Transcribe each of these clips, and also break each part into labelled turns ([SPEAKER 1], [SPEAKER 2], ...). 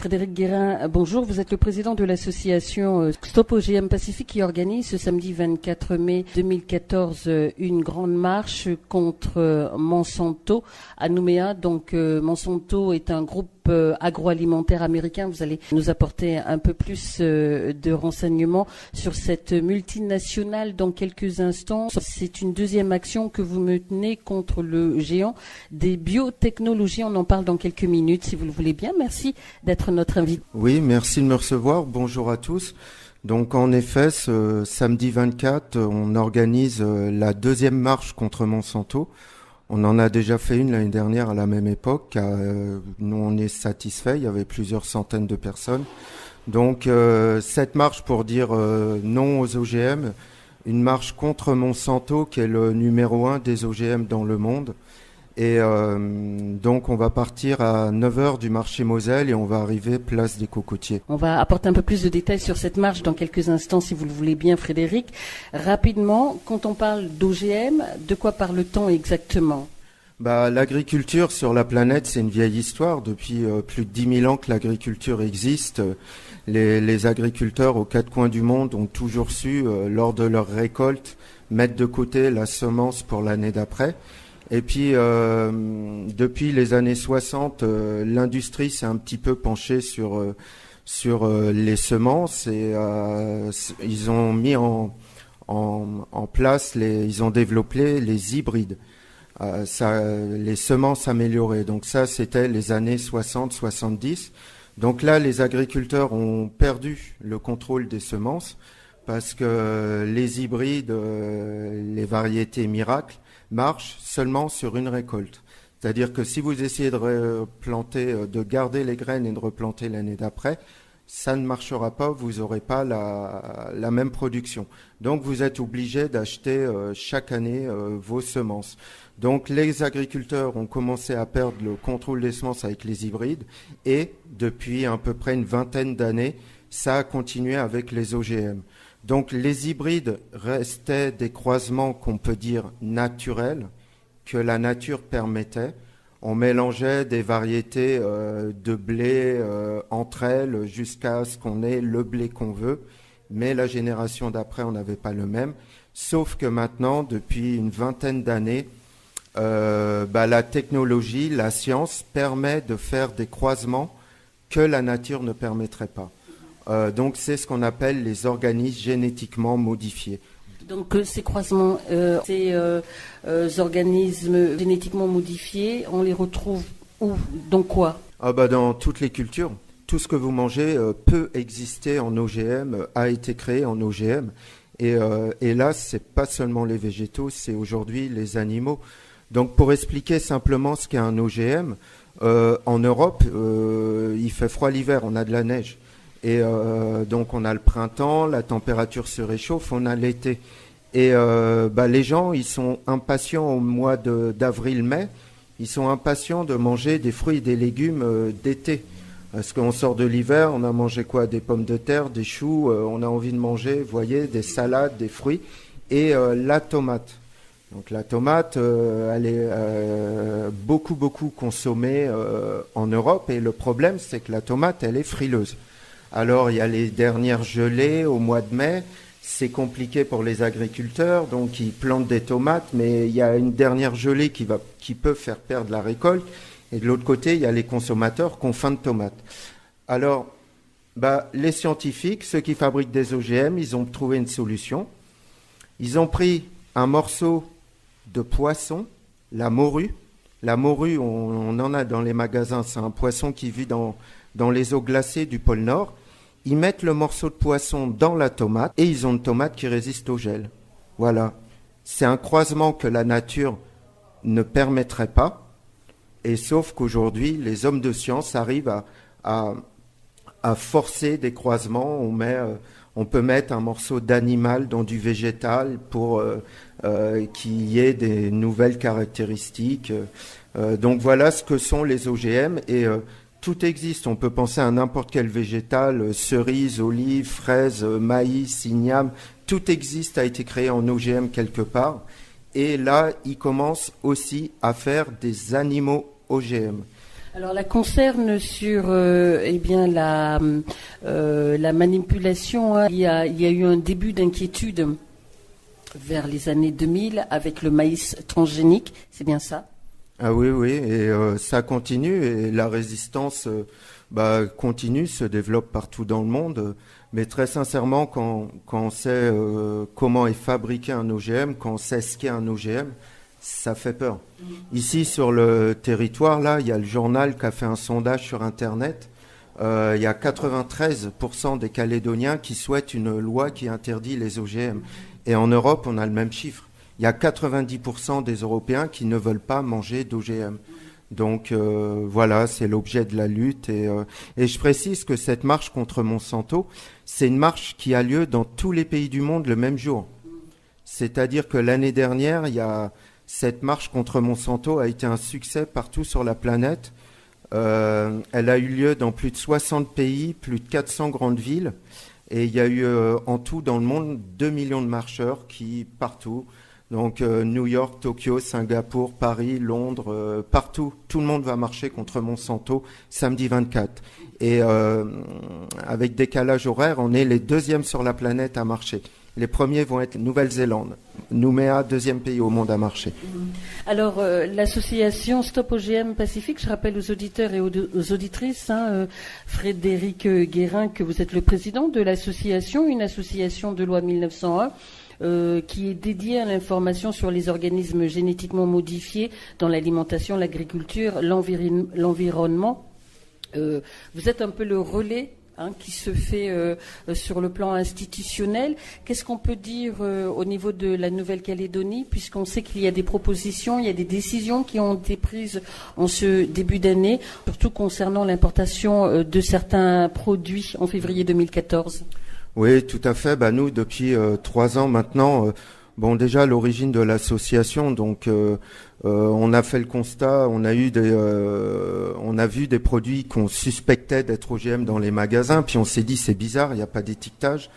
[SPEAKER 1] Frédéric Guérin, bonjour. Vous êtes le président de l'association Stop OGM Pacifique qui organise ce samedi 24 mai 2014 une grande marche contre Monsanto à Nouméa. Donc Monsanto est un groupe agroalimentaire américain. Vous allez nous apporter un peu plus de renseignements sur cette multinationale dans quelques instants. C'est une deuxième action que vous menez contre le géant des biotechnologies. On en parle dans quelques minutes si vous le voulez bien. Merci d'être notre invité.
[SPEAKER 2] Oui, merci de me recevoir. Bonjour à tous. Donc en effet, ce samedi 24, on organise la deuxième marche contre Monsanto. On en a déjà fait une l'année dernière à la même époque. Nous, on est satisfaits. Il y avait plusieurs centaines de personnes. Donc, cette marche pour dire non aux OGM, une marche contre Monsanto qui est le numéro 1 des OGM dans le monde. Et donc, on va partir à 9h du marché Moselle et on va arriver place des Cocotiers.
[SPEAKER 1] On va apporter un peu plus de détails sur cette marche dans quelques instants, si vous le voulez bien, Frédéric. Rapidement, quand on parle d'OGM, de quoi parle-t-on exactement ?
[SPEAKER 2] L'agriculture sur la planète, c'est une vieille histoire. Depuis plus de 10 000 ans que l'agriculture existe, les agriculteurs aux quatre coins du monde ont toujours su, lors de leur récolte, mettre de côté la semence pour l'année d'après. Et puis, depuis les années 60, l'industrie s'est un petit peu penchée sur les semences et ils ont mis en place, ils ont développé les hybrides, les semences améliorées. Donc ça, c'était les années 60-70. Donc là, les agriculteurs ont perdu le contrôle des semences parce que les hybrides, les variétés miracles, marche seulement sur une récolte. C'est-à-dire que si vous essayez de replanter, de garder les graines et de replanter l'année d'après, ça ne marchera pas, vous n'aurez pas la même production. Donc vous êtes obligé d'acheter chaque année vos semences. Donc les agriculteurs ont commencé à perdre le contrôle des semences avec les hybrides et depuis à peu près une vingtaine d'années, ça a continué avec les OGM. Donc les hybrides restaient des croisements qu'on peut dire naturels, que la nature permettait. On mélangeait des variétés de blé entre elles jusqu'à ce qu'on ait le blé qu'on veut. Mais la génération d'après, on n'avait pas le même. Sauf que maintenant, depuis une vingtaine d'années, la technologie, la science permet de faire des croisements que la nature ne permettrait pas. Donc c'est ce qu'on appelle les organismes génétiquement modifiés.
[SPEAKER 1] Donc ces croisements, ces organismes génétiquement modifiés, on les retrouve où ? Dans quoi ?
[SPEAKER 2] Dans toutes les cultures. Tout ce que vous mangez peut exister en OGM, a été créé en OGM. Et là, c'est pas seulement les végétaux, c'est aujourd'hui les animaux. Donc pour expliquer simplement ce qu'est un OGM, en Europe, il fait froid l'hiver, on a de la neige. Et donc on a le printemps, la température se réchauffe, on a l'été. Et les gens, ils sont impatients au mois d'avril-mai, ils sont impatients de manger des fruits et des légumes d'été. Parce qu'on sort de l'hiver, on a mangé quoi ? Des pommes de terre, des choux, on a envie de manger, vous voyez, des salades, des fruits. Et la tomate. Donc la tomate, elle est beaucoup consommée en Europe. Et le problème, c'est que la tomate, elle est frileuse. Alors, il y a les dernières gelées au mois de mai. C'est compliqué pour les agriculteurs, donc ils plantent des tomates, mais il y a une dernière gelée qui peut faire perdre la récolte. Et de l'autre côté, il y a les consommateurs qui ont faim de tomates. Alors, les scientifiques, ceux qui fabriquent des OGM, ils ont trouvé une solution. Ils ont pris un morceau de poisson, la morue. La morue, on en a dans les magasins. C'est un poisson qui vit dans les eaux glacées du pôle Nord. Ils mettent le morceau de poisson dans la tomate et ils ont une tomate qui résiste au gel. Voilà. C'est un croisement que la nature ne permettrait pas. Et sauf qu'aujourd'hui, les hommes de science arrivent à forcer des croisements. On peut mettre un morceau d'animal dans du végétal pour qu'il y ait des nouvelles caractéristiques. Donc voilà ce que sont les OGM et tout existe. On peut penser à n'importe quel végétal, cerise, olive, fraise, maïs, igname. Tout existe, a été créé en OGM quelque part. Et là, ils commencent aussi à faire des animaux OGM.
[SPEAKER 1] Alors, la concerne sur la manipulation. Hein. Il y a eu un début d'inquiétude vers les années 2000 avec le maïs transgénique, c'est bien ça?
[SPEAKER 2] Ah oui, et ça continue et la résistance continue, se développe partout dans le monde. Mais très sincèrement, quand on sait comment est fabriqué un OGM, quand on sait ce qu'est un OGM, ça fait peur. Ici, sur le territoire, là, il y a le journal qui a fait un sondage sur Internet. Il y a 93% des Calédoniens qui souhaitent une loi qui interdit les OGM. Et en Europe, on a le même chiffre. Il y a 90% des Européens qui ne veulent pas manger d'OGM. Donc voilà, c'est l'objet de la lutte. Et je précise que cette marche contre Monsanto, c'est une marche qui a lieu dans tous les pays du monde le même jour. C'est-à-dire que l'année dernière, cette marche contre Monsanto a été un succès partout sur la planète. Elle a eu lieu dans plus de 60 pays, plus de 400 grandes villes. Et il y a eu en tout dans le monde 2 millions de marcheurs partout. Donc New York, Tokyo, Singapour, Paris, Londres, partout. Tout le monde va marcher contre Monsanto samedi 24. Et avec décalage horaire, on est les deuxièmes sur la planète à marcher. Les premiers vont être Nouvelle-Zélande. Nouméa, deuxième pays au monde à marcher.
[SPEAKER 1] Alors, l'association Stop OGM Pacifique, je rappelle aux auditeurs et aux auditrices, Frédéric Guérin, que vous êtes le président de l'association, une association de loi 1901, qui est dédiée à l'information sur les organismes génétiquement modifiés dans l'alimentation, l'agriculture, l'environnement. Vous êtes un peu le relais qui se fait sur le plan institutionnel. Qu'est-ce qu'on peut dire au niveau de la Nouvelle-Calédonie, puisqu'on sait qu'il y a des propositions, il y a des décisions qui ont été prises en ce début d'année, surtout concernant l'importation de certains produits en février 2014?
[SPEAKER 2] Oui, tout à fait. Nous, depuis 3 ans maintenant, déjà l'origine de l'association, donc on a fait le constat, on a vu des produits qu'on suspectait d'être OGM dans les magasins, puis on s'est dit c'est bizarre, il n'y a pas d'étiquetage.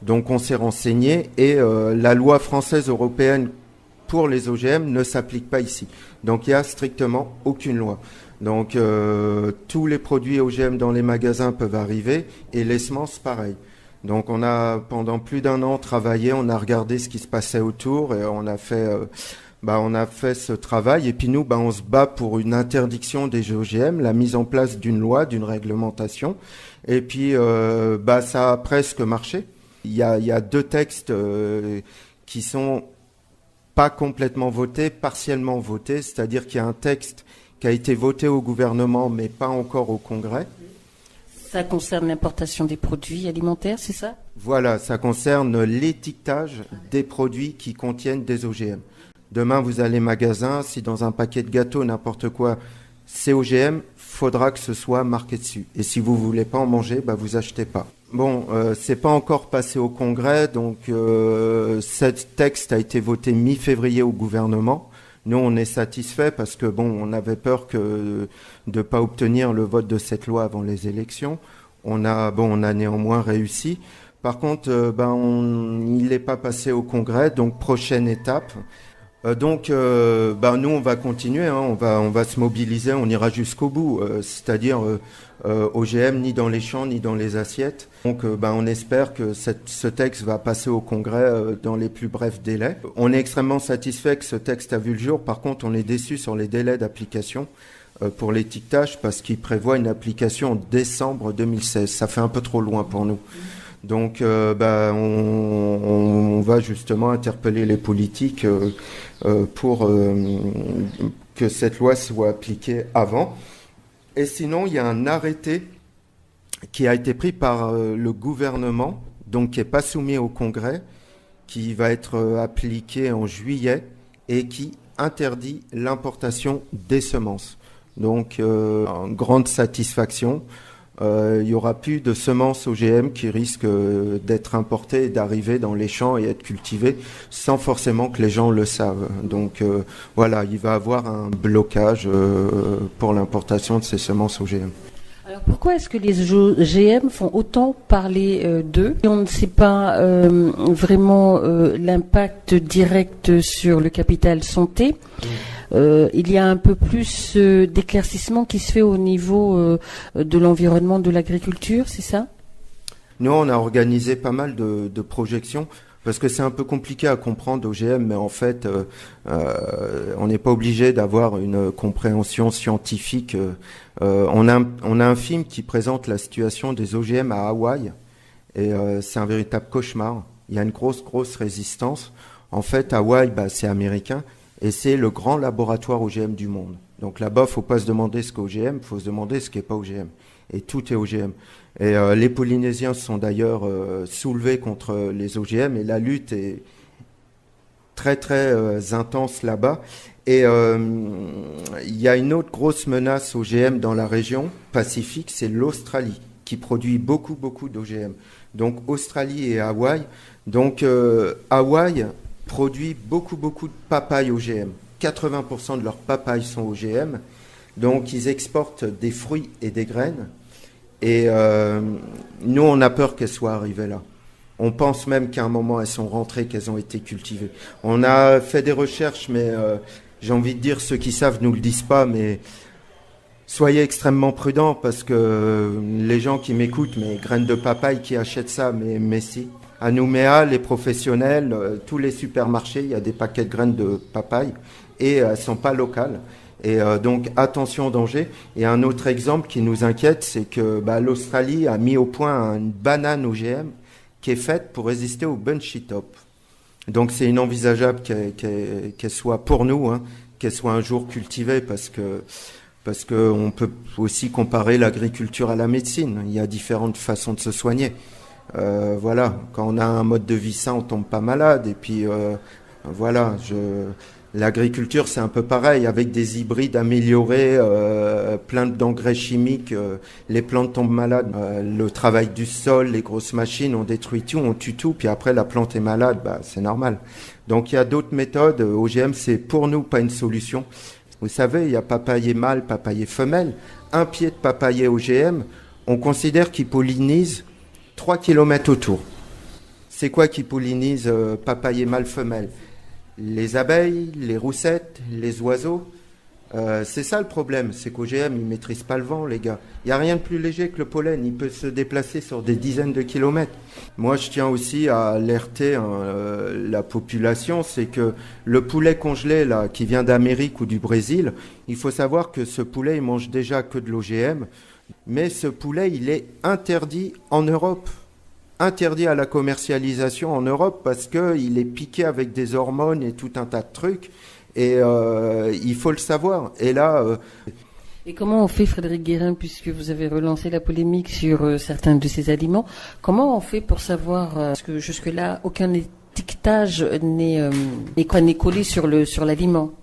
[SPEAKER 2] Donc on s'est renseigné et la loi française européenne pour les OGM ne s'applique pas ici. Donc il n'y a strictement aucune loi. Donc tous les produits OGM dans les magasins peuvent arriver et les semences pareil. Donc on a pendant plus d'1 an travaillé, on a regardé ce qui se passait autour et on a fait ce travail. Et puis nous, on se bat pour une interdiction des OGM, la mise en place d'une loi, d'une réglementation. Et puis ça a presque marché. Il y a 2 textes qui sont pas complètement votés, partiellement votés. C'est-à-dire qu'il y a un texte qui a été voté au gouvernement, mais pas encore au Congrès.
[SPEAKER 1] Ça concerne l'importation des produits alimentaires, c'est ça?
[SPEAKER 2] Voilà, ça concerne l'étiquetage des produits qui contiennent des OGM. Demain, vous allez au magasin, si dans un paquet de gâteaux, n'importe quoi, c'est OGM, faudra que ce soit marqué dessus. Et si vous voulez pas en manger, vous achetez pas. C'est pas encore passé au Congrès, donc ce texte a été voté mi-février au gouvernement. Nous, on est satisfait parce que on avait peur de pas obtenir le vote de cette loi avant les élections. On a néanmoins réussi. Par contre, il n'est pas passé au Congrès, donc prochaine étape. Nous, on va continuer, on va se mobiliser, on ira jusqu'au bout. C'est-à-dire OGM ni dans les champs ni dans les assiettes. Donc, on espère que ce texte va passer au Congrès dans les plus brefs délais. On est extrêmement satisfait que ce texte a vu le jour. Par contre, on est déçu sur les délais d'application pour l'étiquetage parce qu'il prévoit une application en décembre 2016. Ça fait un peu trop loin pour nous. Donc, on va justement interpeller les politiques pour que cette loi soit appliquée avant. Et sinon, il y a un arrêté qui a été pris par le gouvernement, donc qui n'est pas soumis au Congrès, qui va être appliqué en juillet et qui interdit l'importation des semences. Donc, en grande satisfaction. Il n'y aura plus de semences OGM qui risquent d'être importées et d'arriver dans les champs et être cultivées sans forcément que les gens le savent. Donc il va y avoir un blocage pour l'importation de ces semences OGM.
[SPEAKER 1] Alors pourquoi est-ce que les OGM font autant parler d'eux? On ne sait pas vraiment l'impact direct sur le capital santé. il y a un peu plus d'éclaircissement qui se fait au niveau de l'environnement, de l'agriculture, c'est ça?
[SPEAKER 2] Nous, on a organisé pas mal de projections parce que c'est un peu compliqué à comprendre OGM, mais en fait, on n'est pas obligé d'avoir une compréhension scientifique. On a un film qui présente la situation des OGM à Hawaï, et c'est un véritable cauchemar. Il y a une grosse résistance. En fait, Hawaï, c'est américain, et c'est le grand laboratoire OGM du monde. Donc là-bas, faut pas se demander ce qu'est OGM, faut se demander ce qui est pas OGM. Et tout est OGM. Et les Polynésiens se sont d'ailleurs soulevés contre les OGM, et la lutte est très intense là-bas. Et il y a une autre grosse menace OGM dans la région Pacifique, c'est l'Australie, qui produit beaucoup d'OGM. Donc Australie et Hawaï. Donc Hawaï produit beaucoup de papayes OGM. 80% de leurs papayes sont OGM. Donc ils exportent des fruits et des graines. Et nous, on a peur qu'elles soient arrivées là. On pense même qu'à un moment, elles sont rentrées, qu'elles ont été cultivées. On a fait des recherches, mais j'ai envie de dire, ceux qui savent nous le disent pas, mais soyez extrêmement prudents parce que les gens qui m'écoutent, mais graines de papaye, qui achètent ça, mais si. À Nouméa, les professionnels, tous les supermarchés, il y a des paquets de graines de papaye et elles sont pas locales. Et donc attention au danger. Et un autre exemple qui nous inquiète, c'est que l'Australie a mis au point une banane OGM qui est faite pour résister au bunchy top. Donc c'est inenvisageable qu'elle soit pour nous, qu'elle soit un jour cultivée parce que on peut aussi comparer l'agriculture à la médecine. Il y a différentes façons de se soigner. Voilà, quand on a un mode de vie sain, on tombe pas malade. Et puis voilà, l'agriculture, c'est un peu pareil, avec des hybrides améliorés, plein d'engrais chimiques, les plantes tombent malades. Le travail du sol, les grosses machines, on détruit tout, on tue tout, puis après la plante est malade, c'est normal. Donc il y a d'autres méthodes. OGM, c'est pour nous pas une solution. Vous savez, il y a papayer mâle, papayer femelle. Un pied de papayer OGM, on considère qu'il pollinise 3 km autour. C'est quoi qui pollinise papayer mâle, femelle? Les abeilles, les roussettes, les oiseaux. C'est ça le problème, c'est qu'OGM, ils ne maîtrisent pas le vent, les gars. Il n'y a rien de plus léger que le pollen, il peut se déplacer sur des dizaines de kilomètres. Moi, je tiens aussi à alerter la population, c'est que le poulet congelé là, qui vient d'Amérique ou du Brésil, il faut savoir que ce poulet, il mange déjà que de l'OGM, mais ce poulet, il est interdit en Europe. Interdit à la commercialisation en Europe parce qu'il est piqué avec des hormones et tout un tas de trucs. Et il faut le savoir. Et là...
[SPEAKER 1] Et comment on fait, Frédéric Guérin, puisque vous avez relancé la polémique sur certains de ces aliments, comment on fait pour savoir, parce que jusque-là, aucun étiquetage n'est collé sur l'aliment?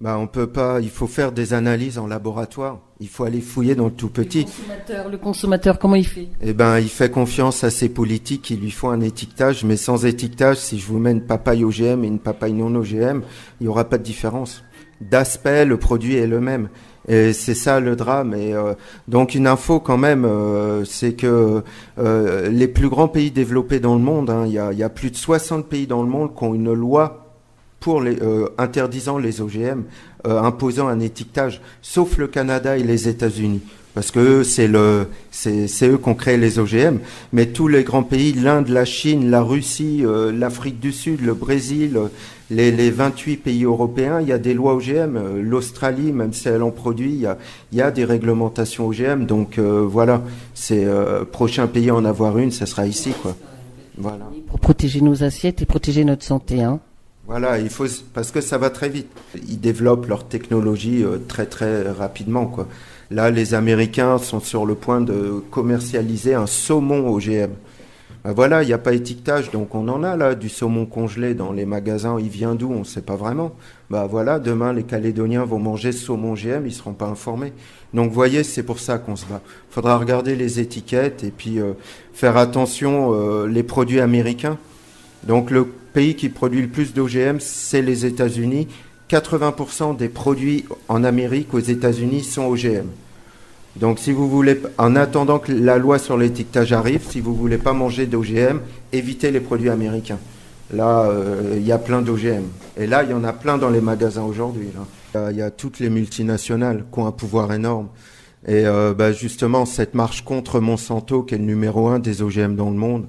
[SPEAKER 2] On peut pas, il faut faire des analyses en laboratoire. Il faut aller fouiller dans le tout petit.
[SPEAKER 1] Le consommateur, comment il fait?
[SPEAKER 2] Il fait confiance à ses politiques qui lui font un étiquetage, mais sans étiquetage, si je vous mets une papaye OGM et une papaye non OGM, il n'y aura pas de différence. D'aspect, le produit est le même. Et c'est ça le drame. Et donc une info quand même, c'est que les plus grands pays développés dans le monde, il y a plus de 60 pays dans le monde qui ont une loi pour interdisant les OGM, imposant un étiquetage, sauf le Canada et les États-Unis, parce que c'est eux qui ont créé les OGM, mais tous les grands pays, l'Inde, la Chine, la Russie, l'Afrique du Sud, le Brésil, les 28 pays européens, il y a des lois OGM, l'Australie, même si elle en produit, il y a des réglementations OGM, donc voilà, c'est prochain pays à en avoir une, ça sera ici, quoi. Voilà.
[SPEAKER 1] Pour protéger nos assiettes et protéger notre santé,
[SPEAKER 2] Voilà, il faut, parce que ça va très vite. Ils développent leur technologie très rapidement, quoi. Là, les Américains sont sur le point de commercialiser un saumon OGM. Voilà, il n'y a pas étiquetage, donc on en a là du saumon congelé dans les magasins. Il vient d'où? On ne sait pas vraiment. Voilà, demain les Calédoniens vont manger ce saumon OGM, ils ne seront pas informés. Donc vous voyez, c'est pour ça qu'on se bat. Il faudra regarder les étiquettes et puis faire attention les produits américains. Donc le pays qui produit le plus d'OGM, c'est les États-Unis. 80% des produits en Amérique, aux États-Unis, sont OGM. Donc si vous voulez, en attendant que la loi sur l'étiquetage arrive, si vous voulez pas manger d'OGM, évitez les produits américains. Là, il y a plein d'OGM. Et là, il y en a plein dans les magasins aujourd'hui, là. Il y a toutes les multinationales qui ont un pouvoir énorme. Et justement, cette marche contre Monsanto, qui est le numéro 1 des OGM dans le monde,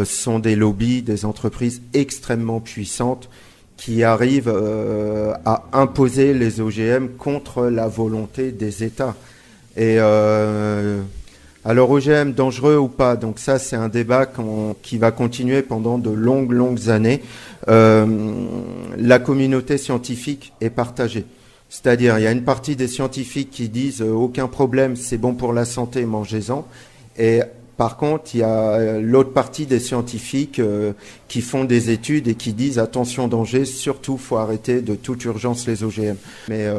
[SPEAKER 2] sont des lobbies, des entreprises extrêmement puissantes qui arrivent à imposer les OGM contre la volonté des États. Et alors OGM dangereux ou pas? Donc ça, c'est un débat qui va continuer pendant de longues années. La communauté scientifique est partagée. C'est-à-dire, il y a une partie des scientifiques qui disent aucun problème, c'est bon pour la santé, mangez-en. Et par contre, il y a l'autre partie des scientifiques qui font des études et qui disent attention danger, surtout faut arrêter de toute urgence les OGM. Mais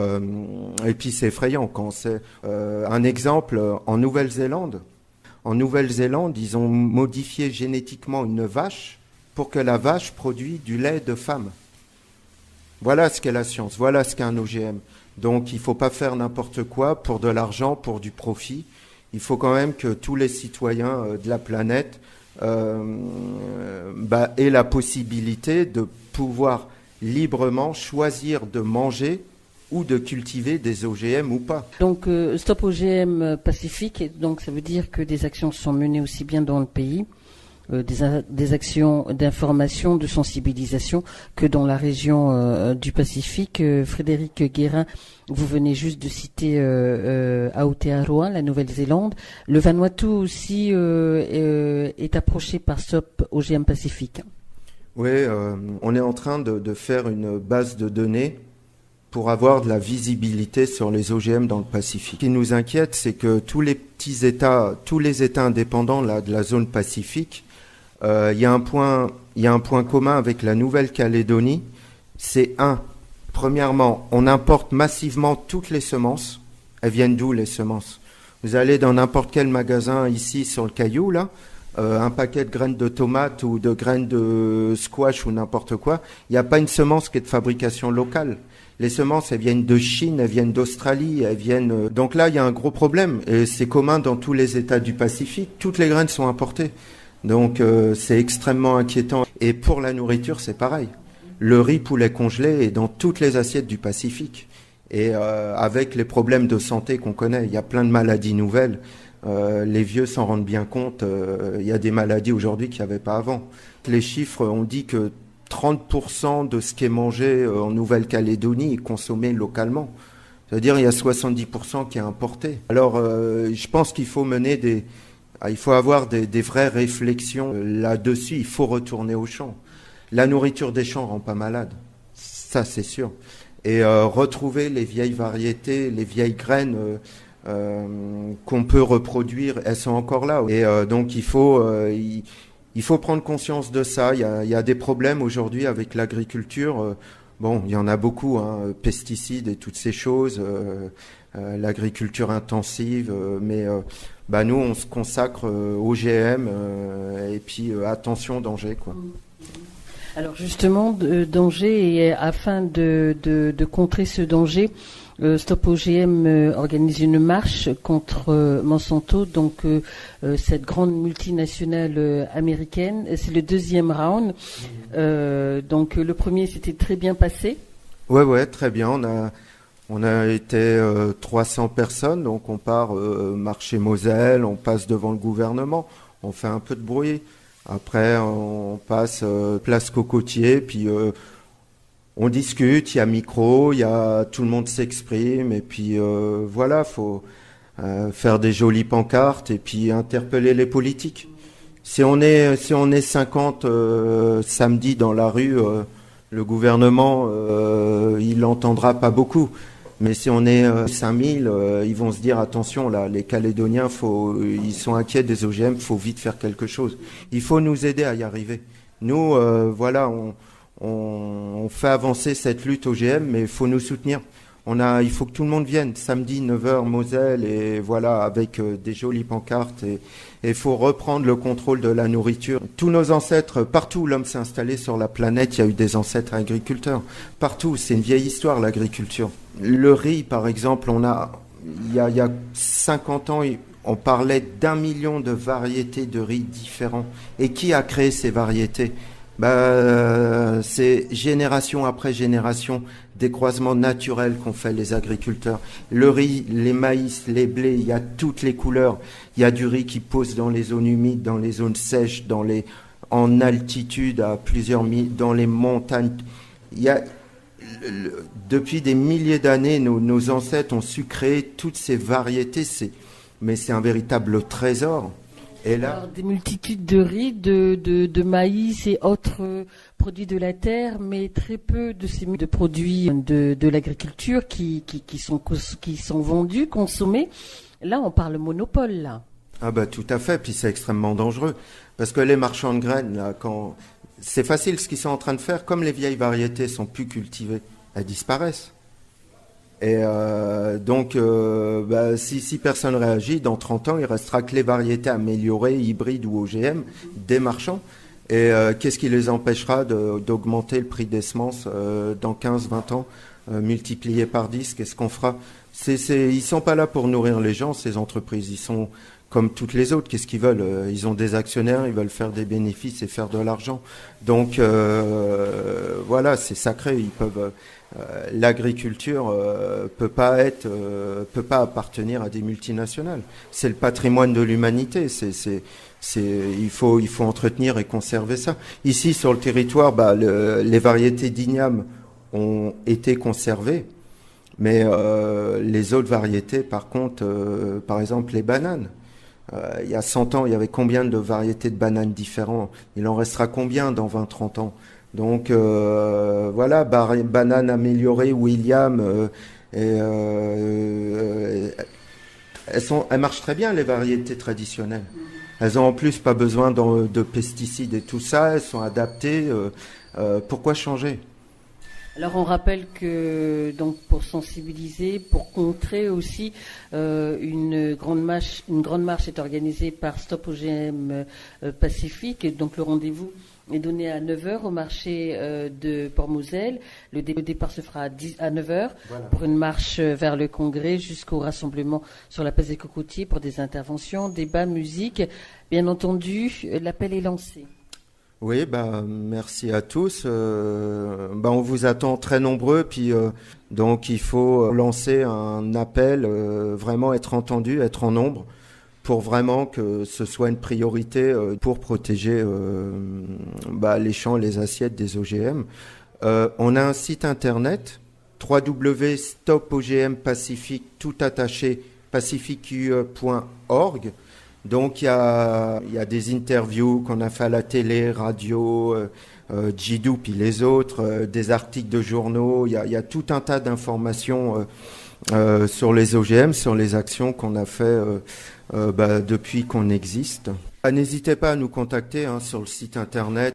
[SPEAKER 2] et puis c'est effrayant quand c'est un exemple en Nouvelle-Zélande. En Nouvelle-Zélande, ils ont modifié génétiquement une vache pour que la vache produise du lait de femme. Voilà ce qu'est la science, voilà ce qu'est un OGM. Donc il ne faut pas faire n'importe quoi pour de l'argent, pour du profit. Il faut quand même que tous les citoyens de la planète aient la possibilité de pouvoir librement choisir de manger ou de cultiver des OGM ou pas.
[SPEAKER 1] Donc Stop OGM Pacifique, donc ça veut dire que des actions sont menées aussi bien dans le pays, des actions d'information, de sensibilisation que dans la région du Pacifique. Frédéric Guérin, vous venez juste de citer Aotearoa, la Nouvelle-Zélande. Le Vanuatu aussi est approché par Stop OGM Pacifique.
[SPEAKER 2] Oui, on est en train de faire une base de données pour avoir de la visibilité sur les OGM dans le Pacifique. Ce qui nous inquiète, c'est que tous les petits États, tous les États indépendants là, de la zone Pacifique, il y a un point commun avec la Nouvelle-Calédonie, c'est premièrement, on importe massivement toutes les semences. Elles viennent d'où les semences? Vous allez dans n'importe quel magasin ici sur le Caillou, là, un paquet de graines de tomates ou de graines de squash ou n'importe quoi, il n'y a pas une semence qui est de fabrication locale. Les semences, elles viennent de Chine, elles viennent d'Australie, elles viennent... Donc là, il y a un gros problème, et c'est commun dans tous les États du Pacifique. Toutes les graines sont importées. Donc c'est extrêmement inquiétant. Et pour la nourriture, c'est pareil. Le riz poulet congelé est dans toutes les assiettes du Pacifique. Et avec les problèmes de santé qu'on connaît, il y a plein de maladies nouvelles. Les vieux s'en rendent bien compte. Il y a des maladies aujourd'hui qu'il n'y avait pas avant. Les chiffres ont dit que 30% de ce qui est mangé en Nouvelle-Calédonie est consommé localement. C'est-à-dire il y a 70% qui est importé. Alors je pense qu'il faut il faut avoir des vraies réflexions là-dessus. Il faut retourner au champ. La nourriture des champs rend pas malade. Ça, c'est sûr. Et retrouver les vieilles variétés, les vieilles graines qu'on peut reproduire, elles sont encore là. Et donc il faut prendre conscience de ça. Il y a des problèmes aujourd'hui avec l'agriculture. Bon, il y en a beaucoup, hein, pesticides et toutes ces choses, l'agriculture intensive, mais nous, on se consacre au GM et puis attention, danger, quoi.
[SPEAKER 1] Alors justement, danger, et afin de contrer ce danger, Stop OGM organise une marche contre Monsanto, donc cette grande multinationale américaine. C'est le deuxième round. Donc le premier s'était très bien passé.
[SPEAKER 2] Ouais, très bien. On a été 300 personnes, donc on part marché Moselle, on passe devant le gouvernement, on fait un peu de bruit. Après, on passe place Cocotier, puis on discute, il y a micro, tout le monde s'exprime, et puis voilà, faut faire des jolies pancartes et puis interpeller les politiques. Si on est 50 samedi dans la rue, le gouvernement il l'entendra pas beaucoup. Mais si on est 5000, ils vont se dire attention là, les Calédoniens, ils sont inquiets des OGM, faut vite faire quelque chose. Il faut nous aider à y arriver. Nous, voilà, on fait avancer cette lutte OGM, mais il faut nous soutenir. Il faut que tout le monde vienne samedi 9h Moselle, et voilà, avec des jolies pancartes, et il faut reprendre le contrôle de la nourriture. Tous nos ancêtres, partout où l'homme s'est installé sur la planète, il y a eu des ancêtres agriculteurs. Partout, c'est une vieille histoire, l'agriculture. Le riz, par exemple, il y a 50 ans, on parlait d'1 million de variétés de riz différents. Et qui a créé ces variétés? C'est génération après génération des croisements naturels qu'ont fait les agriculteurs. Le riz, les maïs, les blés, il y a toutes les couleurs. Il y a du riz qui pousse dans les zones humides, dans les zones sèches, en altitude, dans les montagnes. Il y a, depuis des milliers d'années, nos ancêtres ont su créer toutes ces variétés. Mais c'est un véritable trésor. Et là,
[SPEAKER 1] alors, des multitudes de riz, de maïs et autres produits de la terre, mais très peu de produits de l'agriculture qui sont vendus, consommés. Là, on parle monopole, là.
[SPEAKER 2] Ah tout à fait, puis c'est extrêmement dangereux. Parce que les marchands de graines, là, c'est facile ce qu'ils sont en train de faire, comme les vieilles variétés sont plus cultivées, elles disparaissent. Et si personne réagit, dans 30 ans, il restera que les variétés améliorées, hybrides ou OGM, des marchands. Et qu'est-ce qui les empêchera d'augmenter le prix des semences dans 15-20 ans, multiplié par 10? Qu'est-ce qu'on fera? Ils sont pas là pour nourrir les gens, ces entreprises. Ils sont comme toutes les autres. Qu'est-ce qu'ils veulent? Ils ont des actionnaires, ils veulent faire des bénéfices et faire de l'argent. Donc voilà, c'est sacré. Ils peuvent... l'agriculture peut pas appartenir à des multinationales. C'est le patrimoine de l'humanité. Il faut entretenir et conserver ça. Ici, sur le territoire, les variétés d'igname ont été conservées, mais les autres variétés, par contre, par exemple les bananes. Il y a 100 ans, il y avait combien de variétés de bananes différentes? Il en restera combien dans 20-30 ans? Donc voilà, banane améliorée, William, elles marchent très bien, les variétés traditionnelles. Elles ont en plus pas besoin de pesticides et tout ça, elles sont adaptées. Pourquoi changer?
[SPEAKER 1] Alors on rappelle que donc pour sensibiliser, pour contrer aussi, une grande marche est organisée par Stop OGM Pacifique, et donc le rendez-vous est donné à 9h au marché de Port-Moselle. Le départ se fera à 9h pour une marche vers le congrès jusqu'au rassemblement sur la place des Cocotiers pour des interventions, débats, musique. Bien entendu, l'appel est lancé.
[SPEAKER 2] Oui, merci à tous. On vous attend très nombreux, puis donc il faut lancer un appel, vraiment être entendu, être en nombre, pour vraiment que ce soit une priorité pour protéger les champs et les assiettes des OGM. On a un site internet www.stopogmpacifique tout attaché pacifique.org. Donc il y a des interviews qu'on a fait à la télé, radio, Jidou puis les autres, des articles de journaux. Il y a tout un tas d'informations sur les OGM, sur les actions qu'on a fait depuis qu'on existe. N'hésitez pas à nous contacter sur le site internet.